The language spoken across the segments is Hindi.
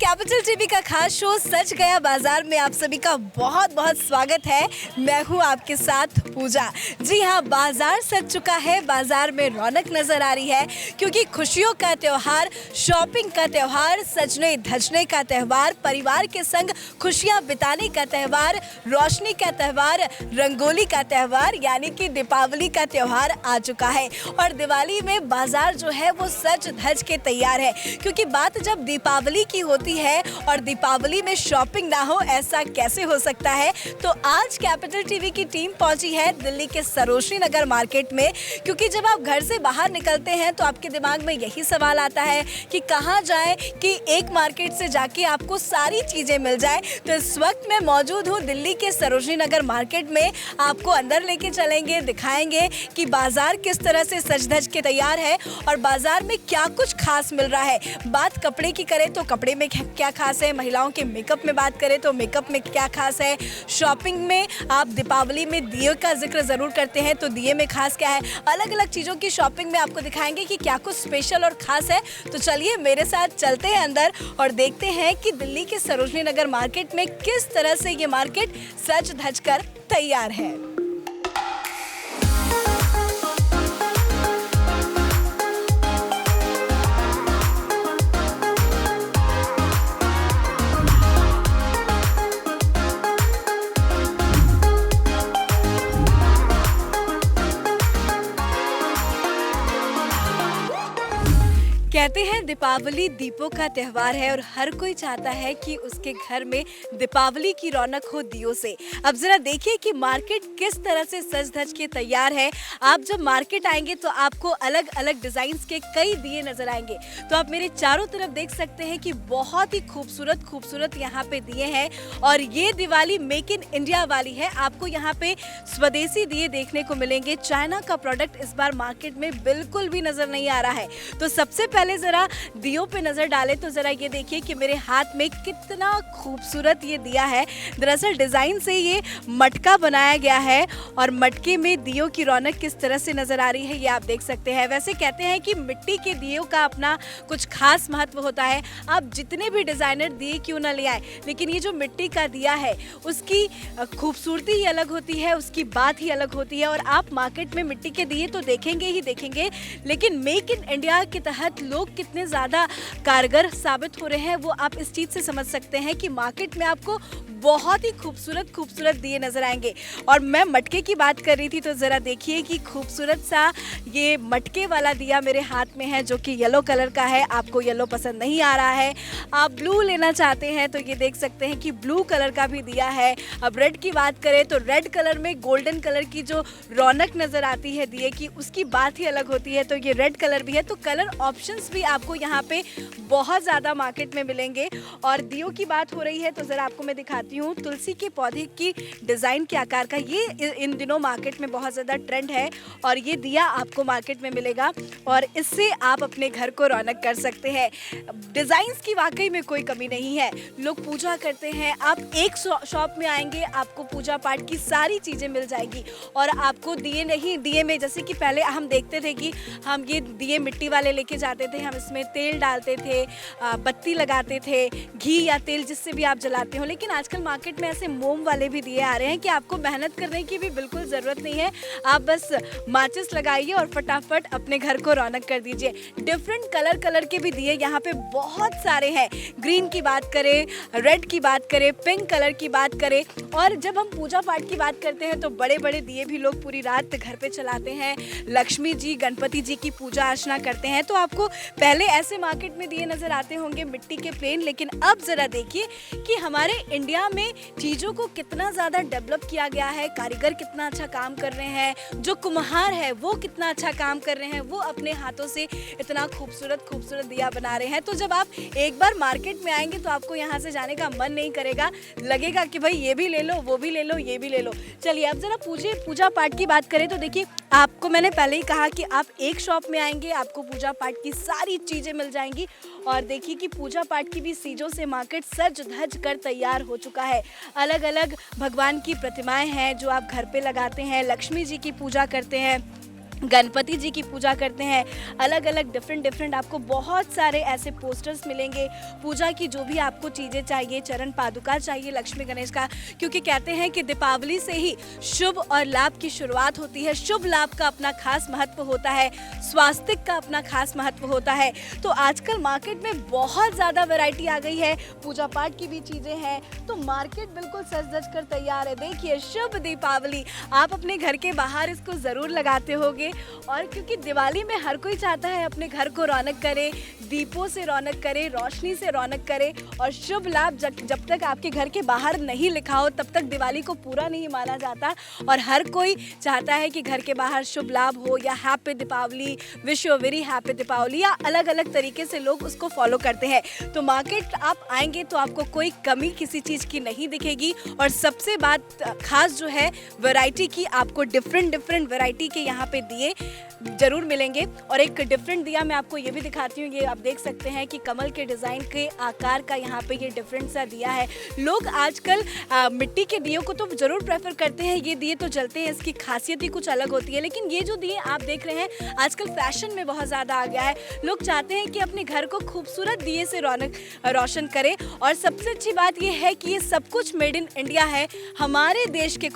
कैपिटल टीवी का खास शो सच गया बाजार में आप सभी का बहुत बहुत स्वागत है। मैं हूं आपके साथ पूजा। जी हां, बाजार सज चुका है, बाजार में रौनक नजर आ रही है क्योंकि खुशियों का त्योहार, शॉपिंग का त्योहार, सजने धजने का त्योहार, परिवार के संग खुशियां बिताने का त्योहार, रोशनी का त्योहार, रंगोली का त्योहार यानी कि दीपावली का त्योहार आ चुका है। और दिवाली में बाजार जो है वो सज धज के तैयार है क्योंकि बात जब दीपावली की होती है और दीपावली में शॉपिंग ना हो, ऐसा कैसे हो सकता है। तो आज कैपिटल टीवी की टीम पहुंची है दिल्ली के सरोजनी नगर मार्केट में क्योंकि जब आप घर से बाहर निकलते हैं तो आपके दिमाग में यही सवाल आता है कि कहां जाएं कि एक मार्केट से जाके आपको सारी चीजें मिल जाए। तो इस वक्त मैं मौजूद हूं दिल्ली के सरोजनी नगर मार्केट में। आपको अंदर लेके चलेंगे, दिखाएंगे कि बाजार किस तरह से सज धज के तैयार है और बाजार में क्या कुछ खास मिल रहा है। बात कपड़े की करें तो कपड़े में क्या खास है, महिलाओं के मेकअप में बात करें तो मेकअप में क्या खास है, शॉपिंग में आप दीपावली में दिए का जिक्र जरूर करते हैं तो दिए में खास क्या है। अलग अलग चीज़ों की शॉपिंग में आपको दिखाएंगे कि क्या कुछ स्पेशल और खास है। तो चलिए मेरे साथ चलते हैं अंदर और देखते हैं कि दिल्ली के सरोजनी नगर मार्केट में किस तरह से ये मार्केट सज धज कर तैयार है। कहते हैं दीपावली दीपों का त्योहार है और हर कोई चाहता है कि उसके घर में दीपावली की रौनक हो दियों से। अब जरा देखिए कि मार्केट किस तरह से सज धज के तैयार है। आप जब मार्केट आएंगे तो आपको अलग अलग डिजाइन्स के कई दिए नजर आएंगे। तो आप मेरे चारों तरफ देख सकते हैं कि बहुत ही खूबसूरत खूबसूरत यहाँ पे दिए हैं और ये दिवाली मेक इन इंडिया वाली है। आपको यहाँ पे स्वदेशी दिए देखने को मिलेंगे। चाइना का प्रोडक्ट इस बार मार्केट में बिल्कुल भी नजर नहीं आ रहा है। तो सबसे पहले जरा दियों पे नजर डालें तो जरा ये देखिए कि मेरे हाथ में कितना खूबसूरत ये दिया है। दरअसल डिजाइन से ये मटका बनाया गया है और मटके में दियों की रौनक किस तरह से नजर आ रही है ये आप देख सकते हैं। वैसे कहते हैं कि मिट्टी के दियों का अपना कुछ खास महत्व होता है। आप जितने भी डिजाइनर दिए क्यों ना ले आए, लेकिन ये जो मिट्टी का दिया है उसकी खूबसूरती ही अलग होती है, उसकी बात ही अलग होती है। और आप मार्केट में मिट्टी के दिए तो देखेंगे ही देखेंगे, लेकिन मेक इन इंडिया के तहत लोग कितने ज़्यादा कारगर साबित हो रहे हैं वो आप इस चीज़ से समझ सकते हैं कि मार्केट में आपको बहुत ही खूबसूरत खूबसूरत दिए नजर आएंगे। और मैं मटके की बात कर रही थी तो ज़रा देखिए कि खूबसूरत सा ये मटके वाला दिया मेरे हाथ में है जो कि येलो कलर का है। आपको येलो पसंद नहीं आ रहा है, आप ब्लू लेना चाहते हैं तो ये देख सकते हैं कि ब्लू कलर का भी दिया है। अब रेड की बात करें तो रेड कलर में गोल्डन कलर की जो रौनक नज़र आती है दिए की, उसकी बात ही अलग होती है। तो ये रेड कलर भी है। तो कलर ऑप्शंस भी आपको यहाँ पे बहुत ज़्यादा मार्केट में मिलेंगे। और दियों की बात हो रही है तो ज़रा आपको मैं दिखाती हूँ तुलसी के पौधे की डिज़ाइन के आकार का। ये इन दिनों मार्केट में बहुत ज़्यादा ट्रेंड है और ये दिया आपको मार्केट में मिलेगा और इससे आप अपने घर को रौनक कर सकते हैं। डिज़ाइंस की वाकई में कोई कमी नहीं है। लोग पूजा करते हैं, आप एक शॉप में आएंगे आपको पूजा पाठ की सारी चीज़ें मिल जाएगी। और आपको दिए नहीं, दिए में जैसे कि पहले हम देखते थे कि हम ये दिए मिट्टी वाले लेके जाते थे, हम इसमें तेल डालते थे, बत्ती लगाते थे, घी या तेल जिससे भी आप जलाते हो। लेकिन आजकल मार्केट में ऐसे मोम वाले भी दिए आ रहे हैं कि आपको मेहनत करने की भी बिल्कुल ज़रूरत नहीं है। आप बस माचिस लगाइए और फटाफट अपने घर को रौनक कर दीजिए। डिफरेंट कलर के भी दिए यहाँ पे बहुत सारे हैं। ग्रीन की बात करें, रेड की बात करें, पिंक कलर की बात करें। और जब हम पूजा पाठ की बात करते हैं तो बड़े बड़े दिए भी लोग पूरी रात घर पे चलाते हैं। लक्ष्मी जी, गणपति जी की पूजा अर्चना करते हैं। तो आपको पहले ऐसे मार्केट में दिए नजर आते होंगे मिट्टी के प्लेन, लेकिन अब जरा देखिए कि हमारे इंडिया में चीज़ों को कितना ज़्यादा डेवलप किया गया है। कारीगर कितना अच्छा काम कर रहे हैं, जो कुम्हार है वो कितना अच्छा काम कर रहे हैं, वो अपने हाथों से इतना खूबसूरत खूबसूरत दिया बना रहे हैं। तो जब आप एक बार मार्केट में आएंगे तो आपको यहाँ से जाने का मन नहीं करेगा, लगेगा कि भाई ये भी ले लो, वो भी ले लो, ये भी ले लो। चलिए अब जरा पूजा पाठ की बात करें तो देखिए आपको मैंने पहले ही कहा कि आप एक शॉप में आएंगे आपको पूजा पाठ की सारी चीज़ें मिल जाएंगी। और देखिए कि पूजा पाठ की भी चीज़ों से मार्केट सज धज कर तैयार हो चुका है। अलग अलग भगवान की प्रतिमाएं हैं जो आप घर पे लगाते हैं, लक्ष्मी जी की पूजा करते हैं। गणपति जी की पूजा करते हैं, अलग अलग डिफरेंट आपको बहुत सारे ऐसे पोस्टर्स मिलेंगे। पूजा की जो भी आपको चीज़ें चाहिए, चरण पादुका चाहिए लक्ष्मी गणेश का, क्योंकि कहते हैं कि दीपावली से ही शुभ और लाभ की शुरुआत होती है। शुभ लाभ का अपना खास महत्व होता है, स्वास्तिक का अपना खास महत्व होता है। तो आजकल मार्केट में बहुत ज़्यादा वैरायटी आ गई है, पूजा पाठ की भी चीज़ें हैं, तो मार्केट बिल्कुल सज धज कर तैयार है। देखिए, शुभ दीपावली, आप अपने घर के बाहर इसको ज़रूर लगाते होंगे। और क्योंकि दिवाली में हर कोई चाहता है अपने घर को रौनक करे, दीपों से रौनक करे, रोशनी से रौनक करे। और शुभ लाभ जब तक आपके घर के बाहर नहीं लिखा हो तब तक दिवाली को पूरा नहीं माना जाता। और हर कोई चाहता है कि घर के बाहर शुभ लाभ हो, या happy Deepavali, wish you very happy Deepavali, या अलग अलग तरीके से लोग उसको फॉलो करते हैं। तो मार्केट आप आएंगे तो आपको कोई कमी किसी चीज़ की नहीं दिखेगी। और सबसे बात खास जो है वैरायटी की, आपको डिफरेंट वैरायटी के यहाँ पे दिए जरूर मिलेंगे। और एक डिफरेंट दिया मैं आपको ये भी दिखाती हूँ। ये आप देख सकते हैं कि कमल के डिज़ाइन के आकार का यहाँ पे ये डिफरेंट सा दिया है। लोग आजकल मिट्टी के दियों को तो ज़रूर प्रेफर करते हैं, ये दिए तो जलते हैं, इसकी खासियत ही कुछ अलग होती है। लेकिन ये जो दिए आप देख रहे हैं आजकल फैशन में बहुत ज़्यादा आ गया है। लोग चाहते हैं कि अपने घर को खूबसूरत दिए से रोशन करें। और सबसे अच्छी बात ये है कि ये सब कुछ मेड इन इंडिया है। हमारे देश के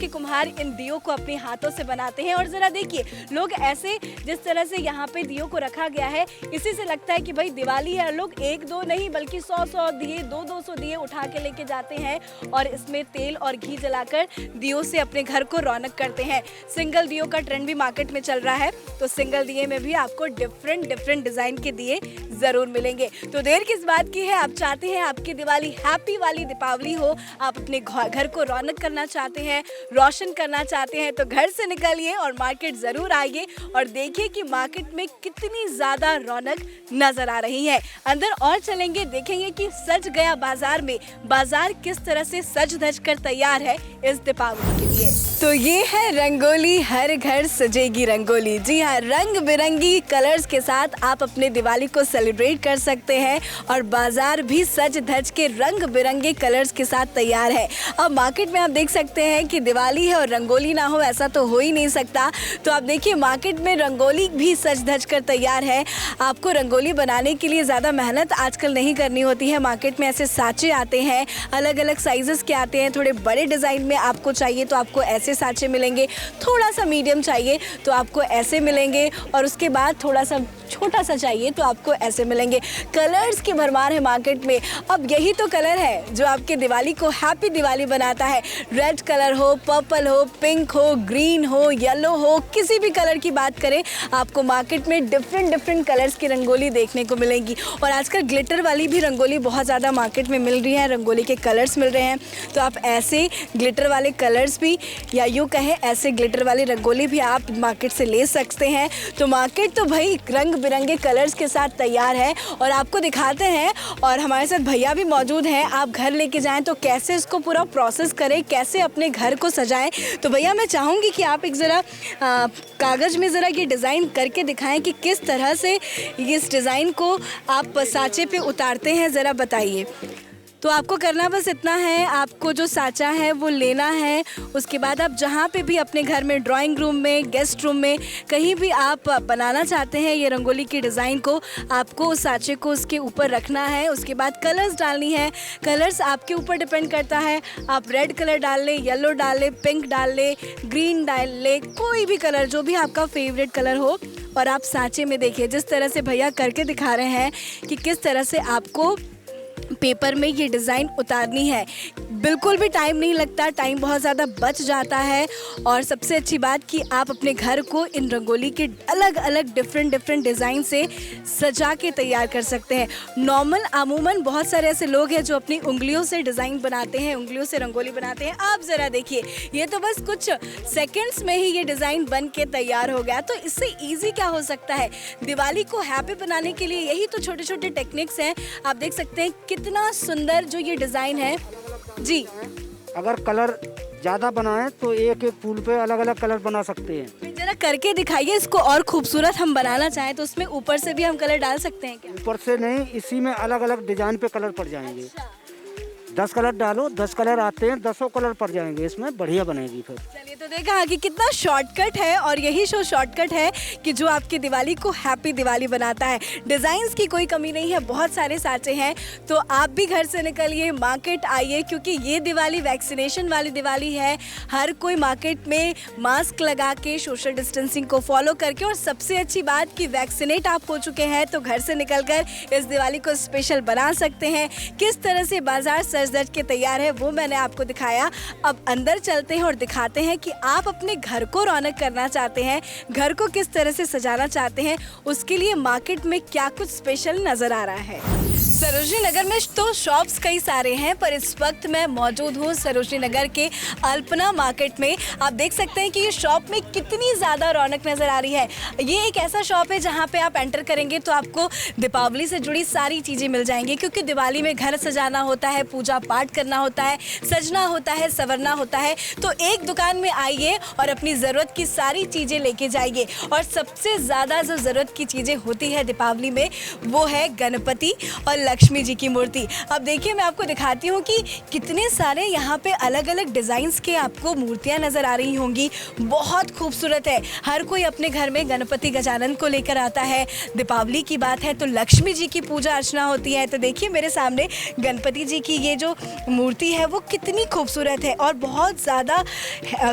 कुम्हार इन दियों को अपने हाथों से बनाते हैं। और ज़रा देखिए, लोग ऐसे जिस तरह से यहाँ पे दियों को रखा गया है, इसी से लगता है कि भाई दिवाली है। लोग एक दो नहीं बल्कि 100 दिए, 200 दिए उठा के लेके जाते हैं और इसमें तेल और घी जलाकर दियों से अपने घर को रौनक करते हैं। सिंगल दियों का ट्रेंड भी मार्केट में चल रहा है, तो सिंगल दिए में भी आपको डिफरेंट डिज़ाइन के दिए ज़रूर मिलेंगे। तो देर किस बात की है, आप चाहते हैं आपकी दिवाली हैप्पी वाली दीपावली हो, आप अपने घर को रौनक करना चाहते हैं, रोशन करना चाहते हैं, तो घर से निकलिए और मार्केट ज़रूर आइए और देखिए कि मार्केट में कितनी ज़्यादा रौनक नज़र आ रही है। अंदर और चलेंगे, देखेंगे कि सज गया बाजार किस तरह से सज धज कर तैयार है इस दीपावली के लिए। तो ये है रंगोली, हर घर सजेगी रंगोली। जी हाँ, रंग बिरंगी कलर्स के साथ आप अपने दिवाली को सेलिब्रेट कर सकते हैं और बाजार भी सज धज के रंग बिरंगे कलर्स के साथ तैयार है। अब मार्केट में आप देख सकते हैं कि दिवाली है और रंगोली ना हो ऐसा तो हो ही नहीं सकता। तो आप देखिए, मार्केट में रंगोली भी सज धज कर तैयार है। आपको रंगोली बनाने के लिए ज़्यादा मेहनत आजकल नहीं करनी होती है। मार्केट में ऐसे साँचे आते हैं, अलग अलग साइजेस के आते हैं। थोड़े बड़े डिज़ाइन में आपको चाहिए तो आपको ऐसे साँचे मिलेंगे, थोड़ा सा मीडियम चाहिए तो आपको ऐसे मिलेंगे, और उसके बाद थोड़ा सा छोटा सा चाहिए तो आपको ऐसे मिलेंगे। कलर्स की भरमार है मार्केट में। अब यही तो कलर है जो आपके दिवाली को हैप्पी दिवाली बनाता है। रेड कलर हो, पर्पल हो, पिंक हो, ग्रीन हो, येलो हो, किसी भी कलर की बात करें, आपको मार्केट में डिफरेंट कलर्स की रंगोली देखने को मिलेंगी। और आजकल ग्लिटर वाली भी रंगोली बहुत ज़्यादा मार्केट में मिल रही है, रंगोली के कलर्स मिल रहे हैं। तो आप ऐसे ग्लिटर वाले कलर्स भी, या यूँ कहें ऐसे ग्लिटर वाली रंगोली भी आप मार्केट से ले सकते हैं। तो मार्केट तो भाई रंग बिरंगे कलर्स के साथ तैयार है और आपको दिखाते हैं। और हमारे साथ भैया भी मौजूद हैं। आप घर लेके जाएं तो कैसे इसको पूरा प्रोसेस करें, कैसे अपने घर को सजाएं। तो भैया, मैं चाहूँगी कि आप एक ज़रा कागज़ में ज़रा ये डिज़ाइन करके दिखाएं कि किस तरह से इस डिज़ाइन को आप साँचे पे उतारते हैं, ज़रा बताइए। तो आपको करना बस इतना है, आपको जो साँचा है वो लेना है। उसके बाद आप जहाँ पे भी अपने घर में, ड्राइंग रूम में, गेस्ट रूम में, कहीं भी आप बनाना चाहते हैं ये रंगोली की डिज़ाइन को, आपको उस साँचे को उसके ऊपर रखना है। उसके बाद कलर्स डालनी है। कलर्स आपके ऊपर डिपेंड करता है, आप रेड कलर डाल लें, येलो डाल लें, पिंक डाल लें, ग्रीन डाल लें, कोई भी कलर जो भी आपका फेवरेट कलर हो। और आप साँचे में देखिए जिस तरह से भैया करके दिखा रहे हैं कि किस तरह से आपको पेपर में ये डिज़ाइन उतारनी है। बिल्कुल भी टाइम नहीं लगता, टाइम बहुत ज़्यादा बच जाता है। और सबसे अच्छी बात कि आप अपने घर को इन रंगोली के अलग अलग डिफरेंट डिज़ाइन से सजा के तैयार कर सकते हैं। अमूमन बहुत सारे ऐसे लोग हैं जो अपनी उंगलियों से डिज़ाइन बनाते हैं, उंगलियों से रंगोली बनाते हैं। आप ज़रा देखिए, ये तो बस कुछ सेकेंड्स में ही ये डिज़ाइन बन के तैयार हो गया। तो इससे ईजी क्या हो सकता है। दिवाली को हैप्पी बनाने के लिए यही तो छोटे छोटे टेक्निक्स हैं। आप देख सकते हैं कितना सुंदर जो ये डिज़ाइन है। जी, अगर कलर ज़्यादा बनाएं तो एक एक फूल पे अलग अलग कलर बना सकते हैं। जरा करके दिखाइए इसको, और खूबसूरत हम बनाना चाहें तो उसमें ऊपर से भी हम कलर डाल सकते हैं क्या? ऊपर से नहीं, इसी में अलग अलग डिजाइन पे कलर पड़ जाएंगे। 10 कलर डालो, 10 कलर आते हैं, 10 कलर पड़ जाएंगे इसमें, बढ़िया बनेगी फिर। चलिए तो देखा कि कितना शॉर्टकट है और यही शो शॉर्टकट है कि जो आपकी दिवाली को हैप्पी दिवाली बनाता है। डिज़ाइंस की कोई कमी नहीं है, बहुत सारे साँचे हैं, तो आप भी घर से निकलिए, मार्केट आइए, क्योंकि ये दिवाली वैक्सीनेशन वाली दिवाली है। हर कोई मार्केट में मास्क लगा के, सोशल डिस्टेंसिंग को फॉलो करके, और सबसे अच्छी बात कि वैक्सीनेट आप हो चुके हैं तो घर से निकलकर इस दिवाली को स्पेशल बना सकते हैं। किस तरह से बाजार सज धज के तैयार है वो मैंने आपको दिखाया। अब अंदर चलते हैं और दिखाते हैं कि आप अपने घर को रौनक करना चाहते हैं, घर को किस तरह से सजाना चाहते हैं, उसके लिए मार्केट में क्या कुछ स्पेशल नजर आ रहा है। सरोजनी नगर में तो शॉप्स कई सारे हैं, पर इस वक्त मैं मौजूद हूँ सरोजनी नगर के अल्पना मार्केट में। आप देख सकते हैं कि ये शॉप में कितनी ज़्यादा रौनक नज़र आ रही है। ये एक ऐसा शॉप है जहाँ पे आप एंटर करेंगे तो आपको दीपावली से जुड़ी सारी चीज़ें मिल जाएंगी, क्योंकि दिवाली में घर सजाना होता है, पूजा पाठ करना होता है, सजना होता है, संवरना होता है। तो एक दुकान में आइए और अपनी ज़रूरत की सारी चीज़ें लेके जाइए। और सबसे ज़्यादा जो ज़रूरत की चीज़ें होती है दीपावली में वो है गणपति और लक्ष्मी जी की मूर्ति। अब देखिए मैं आपको दिखाती हूँ कि कितने सारे यहाँ पे अलग अलग डिज़ाइंस के आपको मूर्तियाँ नज़र आ रही होंगी। बहुत खूबसूरत है। हर कोई अपने घर में गणपति गजानन को लेकर आता है। दीपावली की बात है तो लक्ष्मी जी की पूजा अर्चना होती है। तो देखिए मेरे सामने गणपति जी की ये जो मूर्ति है वो कितनी खूबसूरत है और बहुत ज़्यादा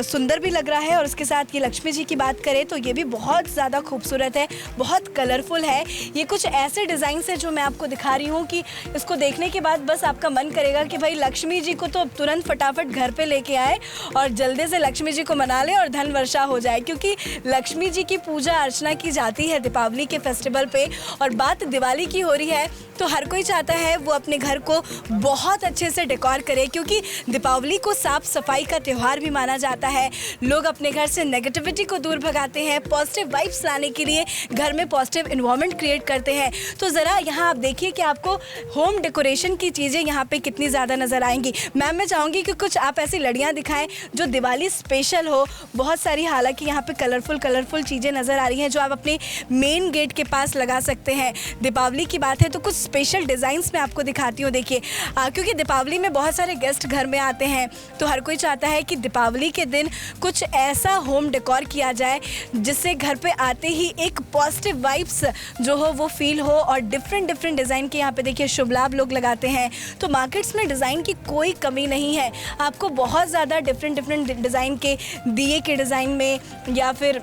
सुंदर भी लग रहा है। और उसके साथ ये लक्ष्मी जी की बात करें तो ये भी बहुत ज़्यादा खूबसूरत है, बहुत कलरफुल है। ये कुछ ऐसे डिज़ाइन है जो मैं आपको दिखा रही हूँ कि इसको देखने के बाद बस आपका मन करेगा कि भाई लक्ष्मी जी को तो अब तुरंत फटाफट घर पे लेके आए और जल्दी से लक्ष्मी जी को मना ले और धन वर्षा हो जाए, क्योंकि लक्ष्मी जी की पूजा अर्चना की जाती है दीपावली के फेस्टिवल पे। और बात दिवाली की हो रही है तो हर कोई चाहता है वो अपने घर को बहुत अच्छे से डेकोर करे, क्योंकि दीपावली को साफ सफाई का त्यौहार भी माना जाता है। लोग अपने घर से नेगेटिविटी को दूर भगाते हैं, पॉजिटिव वाइब्स लाने के लिए घर में पॉजिटिव इन्वायरमेंट क्रिएट करते हैं। तो ज़रा यहाँ आप देखिए कि आपको होम डेकोरेशन की चीज़ें यहाँ पे कितनी ज़्यादा नज़र आएंगी। मैम मैं चाहूँगी कि कुछ आप ऐसी लड़ियाँ दिखाएं जो दिवाली स्पेशल हो। बहुत सारी हालांकि यहाँ पे कलरफुल चीज़ें नज़र आ रही हैं जो आप अपने मेन गेट के पास लगा सकते हैं। दीपावली की बात है तो कुछ स्पेशल डिज़ाइंस मैं आपको दिखाती हूँ। देखिए क्योंकि दीपावली में बहुत सारे गेस्ट घर में आते हैं तो हर कोई चाहता है कि दीपावली के दिन कुछ ऐसा होम डेकोर किया जाए जिससे घर पे आते ही एक पॉजिटिव वाइब्स जो हो वो फील हो। और डिफरेंट डिज़ाइन के यहाँ पे देखिए शुभ लाभ लोग लगाते हैं। तो मार्केट्स में डिज़ाइन की कोई कमी नहीं है। आपको बहुत ज़्यादा डिफरेंट डिज़ाइन के दिए के डिज़ाइन में या फिर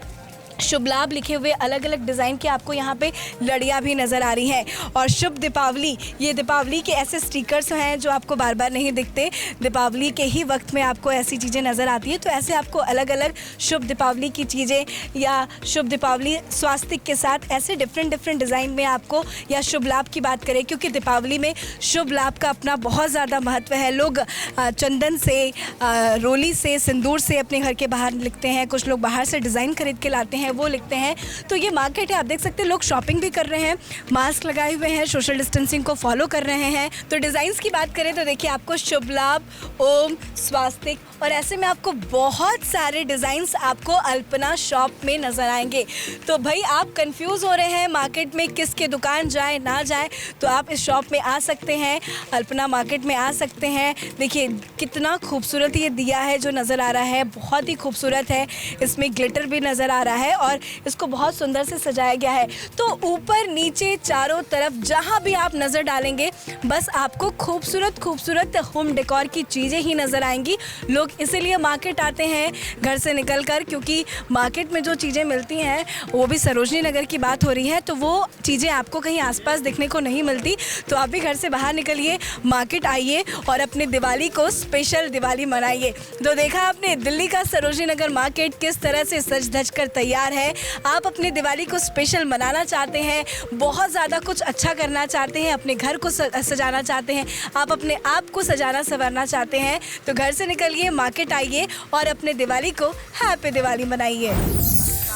शुभ लाभ लिखे हुए अलग अलग डिज़ाइन के आपको यहाँ पे लड़ियाँ भी नज़र आ रही हैं। और शुभ दीपावली, ये दीपावली के ऐसे स्टिकर्स हैं जो आपको बार बार नहीं दिखते, दीपावली के ही वक्त में आपको ऐसी चीज़ें नज़र आती है। तो ऐसे आपको अलग अलग शुभ दीपावली की चीज़ें या शुभ दीपावली स्वास्तिक के साथ ऐसे डिफरेंट डिज़ाइन में आपको, या शुभ लाभ की बात करें क्योंकि दीपावली में शुभ लाभ का अपना बहुत ज़्यादा महत्व है। लोग चंदन से, रोली से, सिंदूर से अपने घर के बाहर लिखते हैं, कुछ लोग बाहर से डिज़ाइन खरीद के लाते हैं वो लिखते हैं। तो ये मार्केट है, आप देख सकते हैं लोग शॉपिंग भी कर रहे हैं, मास्क लगाए हुए हैं, सोशल डिस्टेंसिंग को फॉलो कर रहे हैं। तो डिज़ाइंस की बात करें तो देखिए आपको शुभ लाभ, ओम, स्वास्तिक और ऐसे में आपको बहुत सारे डिज़ाइंस आपको अल्पना शॉप में नज़र आएंगे। तो भाई आप कंफ्यूज हो रहे हैं मार्केट में किसके दुकान जाए ना जाए, तो आप इस शॉप में आ सकते हैं, अल्पना मार्केट में आ सकते हैं। देखिए कितना खूबसूरत ये दिया है जो नज़र आ रहा है, बहुत ही खूबसूरत है। इसमें ग्लिटर भी नज़र आ रहा है और इसको बहुत सुंदर से सजाया गया है। तो ऊपर नीचे चारों तरफ जहाँ भी आप नज़र डालेंगे बस आपको खूबसूरत होम डेकोर की चीज़ें ही नज़र आएंगी। लोग इसीलिए मार्केट आते हैं घर से निकलकर, क्योंकि मार्केट में जो चीज़ें मिलती हैं वो भी सरोजनी नगर की बात हो रही है तो वो चीज़ें आपको कहीं आसपास देखने को नहीं मिलती। तो आप भी घर से बाहर निकलिए, मार्केट आइए और अपनी दिवाली को स्पेशल दिवाली मनाइए। तो देखा आपने दिल्ली का सरोजनी नगर मार्केट किस तरह से सज धज कर तैयार है। आप अपनी दिवाली को स्पेशल मनाना चाहते हैं, बहुत ज़्यादा कुछ अच्छा करना चाहते हैं, अपने घर को सजाना चाहते हैं, आप अपने आप को सजाना संवरना चाहते हैं तो घर से निकलिए, मार्केट आइए और अपने दिवाली को हैप्पी दिवाली मनाइए।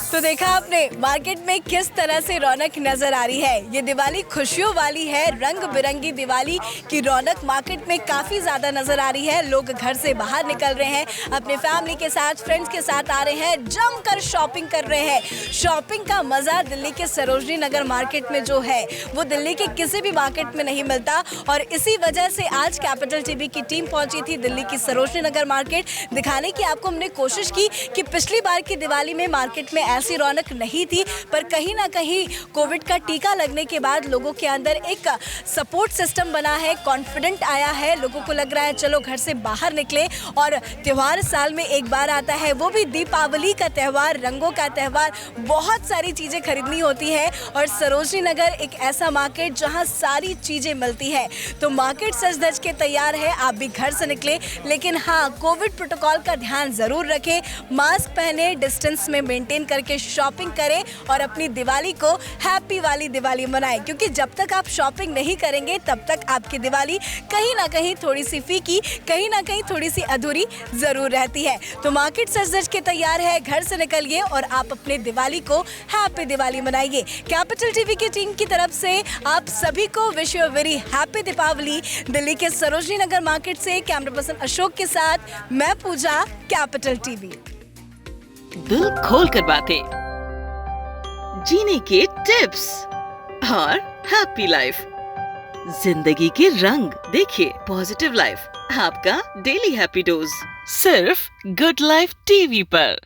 तो देखा आपने मार्केट में किस तरह से रौनक नजर आ रही है। ये दिवाली खुशियों वाली है, रंग बिरंगी दिवाली की रौनक मार्केट में काफी ज्यादा नजर आ रही है। लोग घर से बाहर निकल रहे हैं, अपने फैमिली के साथ, फ्रेंड्स के साथ आ रहे हैं, जमकर शॉपिंग कर रहे हैं। शॉपिंग का मजा दिल्ली के सरोजनी नगर मार्केट में जो है वो दिल्ली के किसी भी मार्केट में नहीं मिलता। और इसी वजह से आज कैपिटल टीवी की टीम पहुंची थी दिल्ली की सरोजनी नगर मार्केट, दिखाने की आपको हमने कोशिश की कि पिछली बार की दिवाली में मार्केट में ऐसी रौनक नहीं थी, पर कहीं ना कहीं कोविड का टीका लगने के बाद लोगों के अंदर एक सपोर्ट सिस्टम बना है, कॉन्फिडेंट आया है। लोगों को लग रहा है चलो घर से बाहर निकले, और त्योहार साल में एक बार आता है, वो भी दीपावली का त्यौहार, रंगों का त्यौहार। बहुत सारी चीजें खरीदनी होती है और सरोजनी नगर एक ऐसा मार्केट जहां सारी चीजें मिलती है। तो मार्केट सज धज के तैयार है, आप भी घर से निकले, लेकिन हाँ कोविड प्रोटोकॉल का ध्यान जरूर रखें, मास्क पहने, डिस्टेंस में मेंटेन करके शॉपिंग करें और अपनी दिवाली को हैप्पी वाली दिवाली मनाएं। क्योंकि जब तक आप शॉपिंग नहीं करेंगे तब तक आपकी दिवाली कहीं ना कहीं थोड़ी सी फीकी, कहीं ना कहीं थोड़ी सी अधूरी जरूर रहती है। तो मार्केट सज धज के तैयार है, घर से निकलिए और आप अपने दिवाली को हैप्पी दिवाली मनाइए। कैपिटल टीवी की टीम की तरफ से आप सभी को wish you very happy Deepavali. Delhi के सरोजनी नगर मार्केट से कैमरा पर्सन अशोक के साथ मैं पूजा, कैपिटल टीवी। दिल खोल कर बातें, जीने के टिप्स और हैप्पी लाइफ, जिंदगी के रंग देखिए पॉजिटिव लाइफ, आपका डेली हैप्पी डोज सिर्फ गुड लाइफ टीवी पर।